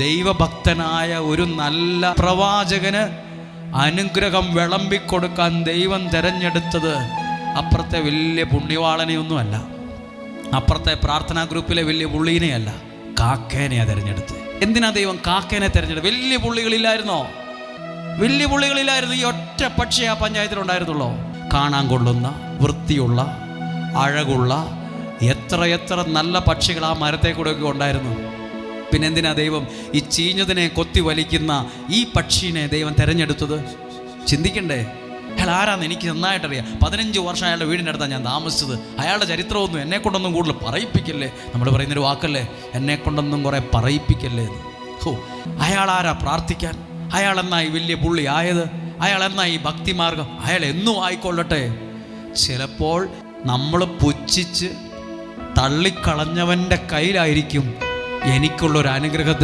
ദൈവഭക്തനായ ഒരു നല്ല പ്രവാചകന് അനുഗ്രഹം വിളമ്പിക്കൊടുക്കാൻ ദൈവം തിരഞ്ഞെടുത്തത് അപ്പുറത്തെ വലിയ പുണ്യവാളനെയൊന്നുമല്ല, അപ്പുറത്തെ പ്രാർത്ഥനാ ഗ്രൂപ്പിലെ വലിയ പുള്ളീനെയല്ല, കാക്കേനെയാണ് തിരഞ്ഞെടുത്ത്. എന്തിനാ ദൈവം കാക്കേനെ തിരഞ്ഞെടുത്ത്? വലിയ പുള്ളികളില്ലായിരുന്നോ? വലിയ പുള്ളികളില്ലായിരുന്നു. ഈ ഒറ്റ പക്ഷേ ആ പഞ്ചായത്തിലുണ്ടായിരുന്നുള്ളൂ. കാണാൻ കൊള്ളുന്ന, വൃത്തിയുള്ള, അഴകുള്ള എത്ര നല്ല പക്ഷികൾ ആ മരത്തെ കൂടെയൊക്കെ ഉണ്ടായിരുന്നു. പിന്നെ എന്തിനാ ദൈവം ഈ ചീഞ്ഞതിനെ കൊത്തി വലിക്കുന്ന ഈ പക്ഷീനെ ദൈവം തിരഞ്ഞെടുത്തത്? ചിന്തിക്കണ്ടേ? അയാൾ ആരാന്ന് എനിക്ക് നന്നായിട്ടറിയാം. 15 വർഷം അയാളുടെ വീടിൻ്റെ അടുത്താണ് ഞാൻ താമസിച്ചത്. അയാളുടെ ചരിത്രമൊന്നും എന്നെക്കൊണ്ടൊന്നും കൂടുതൽ പറയിപ്പിക്കല്ലേ. നമ്മൾ പറയുന്നൊരു വാക്കല്ലേ, എന്നെക്കൊണ്ടൊന്നും കുറേ പറയിപ്പിക്കല്ലേ എന്ന്. അയാളാരാ പ്രാർത്ഥിക്കാൻ? അയാളെന്നായി വലിയ പുള്ളി ആയത്? അയാളെന്നായി ഭക്തിമാർഗം? അയാൾ എന്നും ആയിക്കൊള്ളട്ടെ. ചിലപ്പോൾ നമ്മൾ പുച്ഛിച്ച് തള്ളിക്കളഞ്ഞവൻ്റെ കയ്യിലായിരിക്കും എനിക്കുള്ളൊരു അനുഗ്രഹത്തെ